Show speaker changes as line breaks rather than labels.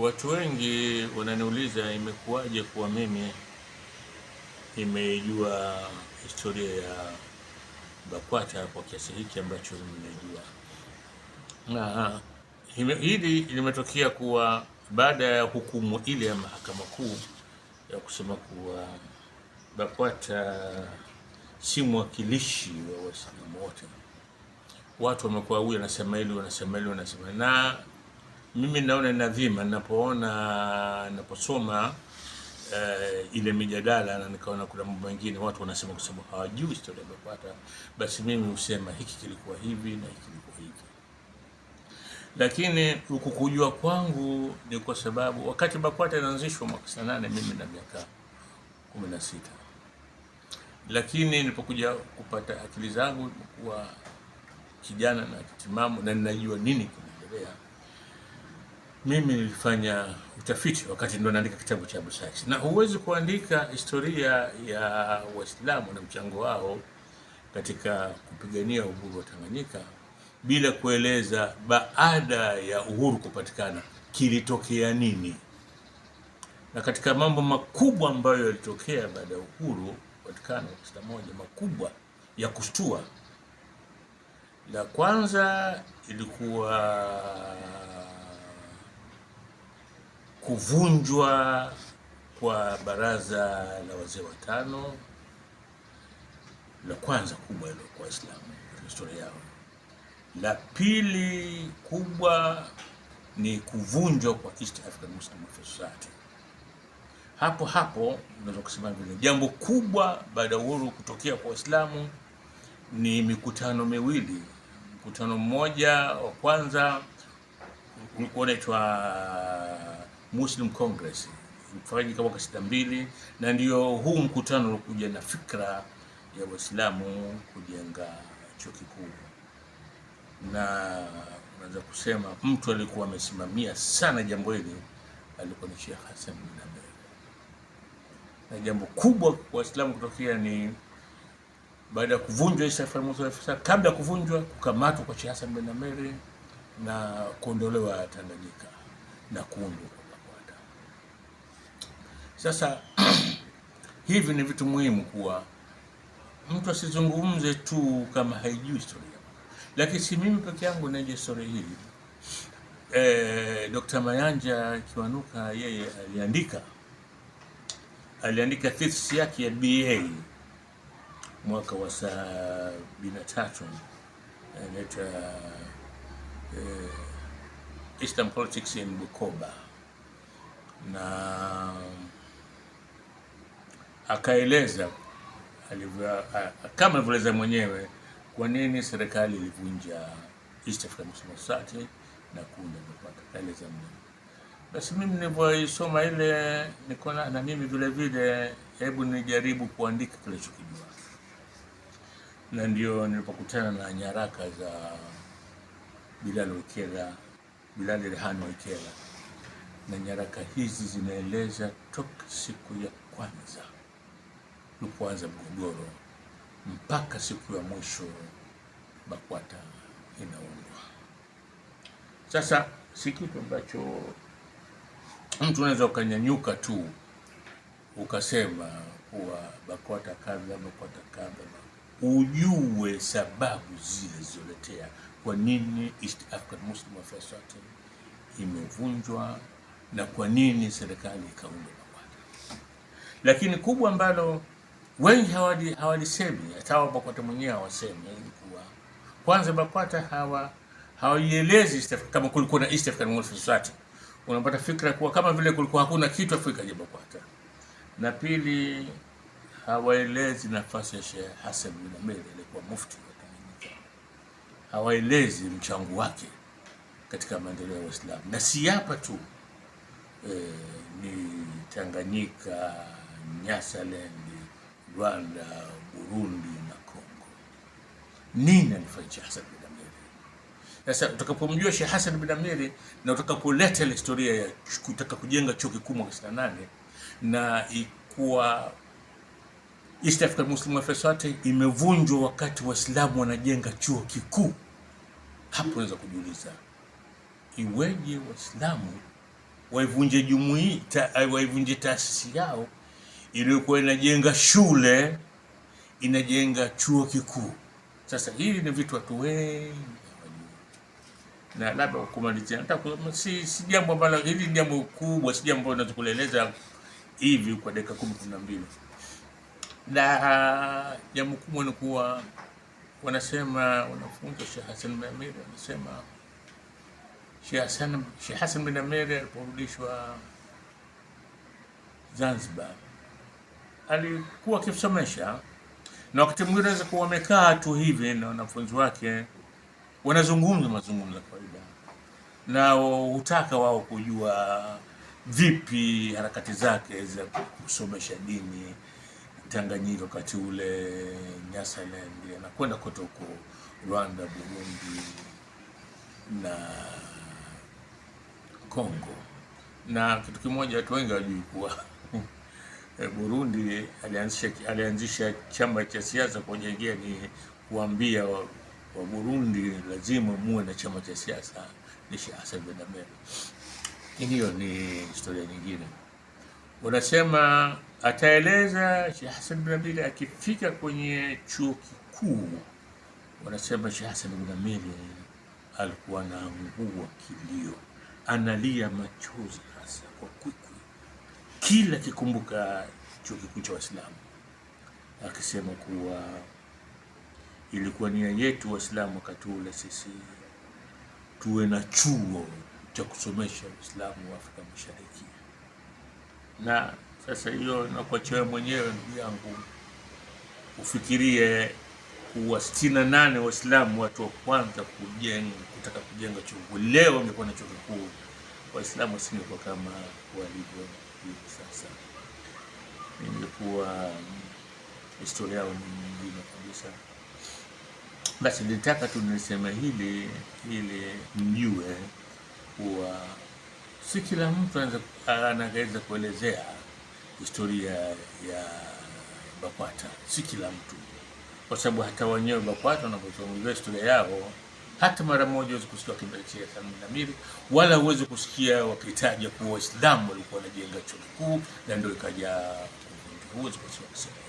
Watu wengi wananiuliza imekuwaje kuwa mimi nimejua historia ya BAKWATA kwa kiasi hiki ambacho nimejua. Na hili limetokea kuwa baada ya hukumu ile ya Mahakama Kuu ya kusema kuwa BAKWATA si mwakilishi wa Waislamu wote. Watu wamekuwa huyu anasema hili, wanasema na mimi naona nadhima ninaposoma ile mijadala na nikaona kuna mambo mengine watu wanasema kwa sababu hawajui historia ya BAKWATA, basi mimi husema hiki kilikuwa hivi na hiki kilikuwa hivi. Lakini kukujua kwangu ni kwa sababu wakati BAKWATA inaanzishwa mwaka 98 mimi na miaka 16. Lakini nilipokuja kupata akili zangu kuwa kijana na kitimamu na ninajua nini kinaendelea, mimi nilifanya utafiti wakati ndo naandika kitabu cha Abu Said. Na huwezi kuandika historia ya Waislamu na mchango wao katika kupigania uhuru wa Tanganyika bila kueleza baada ya uhuru kupatikana kilitokea nini. Na katika mambo makubwa ambayo yalitokea baada ya uhuru kupatikana kwa moja makubwa ya kushtua, la kwanza ilikuwa kuvunjwa kwa baraza la wazee watano, la kwanza kubwa ile kwa Waislamu katika historia yao. La pili kubwa ni kuvunjwa kwa East African Muslim Society. Hapo unaweza kusema vile jambo kubwa baada ya uhuru kutokea kwa Waislamu ni mikutano miwili. Mkutano mmoja wa kwanza ulikuwa unaitwa Muslim Congress, ulifanyika mwaka 62, na ndio huu mkutano ulikuja na fikra ya Waislamu kujenga chuo kikuu. Na unaweza kusema mtu alikuwa amesimamia sana jambo hili alikuwa ni Sheikh Hassan bin Amir. Na jambo kubwa kwa Waislamu kutokea ni baada ya kuvunjwa East African Muslim Society, kabla ya kuvunjwa kukamatwa kwa Sheikh Hassan bin Amir na kuondolewa Tanganyika na kuundwa kwa BAKWATA. Sasa hivi ni vitu muhimu kuwa mtu asizungumze tu kama haijui historia. Lakini si mimi peke yangu najua historia hii. Dr. Mayanja Kiwanuka yeye aliandika thesis yake ya BA mwaka wa 73, inaitwa Islam Politics in Bukoba, na akaeleza kama alivyoeleza mwenyewe kwa nini serikali ilivunja East African Muslim Society na kuunda BAKWATA. Kaeleza mwenyewe. Basi mimi nilipoisoma ile nikaona na mimi vile vile hebu nijaribu kuandika kile nilichokijua. Na ndio nilipokutana na nyaraka za Bilal Rehani Waikela. Na nyaraka hizi zinaeleza toka siku ya kwanza ulipoanza mgogoro mpaka siku ya mwisho BAKWATA inaundwa. Sasa si kitu ambacho mtu unaweza ukanyanyuka tu ukasema kuwa BAKWATA kadha. Ujue sababu zile zilizoletea kwa nini East African Muslim Society imevunjwa na kwa nini serikali ikaunda BAKWATA. Lakini kubwa ambalo wengi hawalisemi, hata BAKWATA mwenyewe hawasemi, kuwa kwanza BAKWATA hawaielezi kama kulikuwa na East African Muslim Society. Unapata fikra kuwa kama vile kulikuwa hakuna kitu Afrika ya BAKWATA. Na pili, hawaelezi nafasi ya Sheikh Hassan bin Amir alikuwa mufti wa Tanganyika. Hawaelezi mchango wake katika maendeleo ya Uislamu. Na si hapa tu, ni Tanganyika, Nyasaland, Rwanda, Burundi na Kongo. Nini alifanya Sheikh Hassan bin Amir? Sasa utakapomjua Sheikh Hassan bin Amir na utakapoleta ile historia ya kutaka kujenga chuo kikuu mwaka 68 na ikuwa East African Muslim Society imevunjwa wakati Waislamu wanajenga chuo kikuu, hapo unaweza kujiuliza iweje Waislamu waivunje waivunje taasisi yao iliyokuwa inajenga shule, inajenga chuo kikuu. Sasa hili ni vitu watu wengi na labda kumalizia, si jambo ambalo hili ni jambo kubwa, si jambo naweza kueleza hivi kwa dakika 10-12. Na jambo kubwa ni kuwa wanasema wanafunzi Sheikh Hassan bin Amir, wanasema Sheikh Hassan bin Amir aliporudishwa Zanzibar alikuwa akisomesha, na wakati mwingine anaweza kuwa amekaa tu hivi na wanafunzi wake wanazungumza mazungumzo ya kawaida, na hutaka wao kujua vipi harakati zake za kusomesha dini Tanganyika wakati ule, Nyasaland, anakwenda kote huko Rwanda, Burundi na Kongo. Na kitu kimoja watu wengi hawajui kuwa Burundi alianzisha chama cha siasa kwa njia ni kuambia wa Burundi lazima muwe na chama cha siasa, ni Sheikh Hassan bin Amir. Hiyo ni historia nyingine. Wanasema ataeleza Sheikh Hassan bin Amir akifika kwenye chuo kikuu, wanasema Sheikh Hassan bin Amir alikuwa anaangua kilio, analia machozi hasa kwa kwikwi kila kikumbuka chuo kikuu cha Waislamu, akisema kuwa ilikuwa nia yetu Waislamu wakati ule sisi tuwe na chuo cha kusomesha Waislamu wa Afrika Mashariki. Na sasa hiyo nakuachia wewe mwenyewe ndugu yangu ufikirie kuwa 68 Waislamu watu wa kwanza kutaka kujenga chuo. Leo wangekuwa na chuo kikuu, Waislamu wasingekuwa kama walivyo hivi sasa. Ingekuwa historia yao ni nyingine kabisa. Basi nilitaka tu niseme hili mjue kuwa si kila mtu anaweza kuelezea historia ya BAKWATA, si kila mtu, kwa sababu hata wenyewe BAKWATA wanapozungumzia historia yao hata mara moja huwezi kusikia wakimletea Hassan bin Amir, wala huwezi kusikia wakitaja kuwa Waislamu walikuwa wanajenga chuo kikuu na ndio ikaja, huwezi kusikia.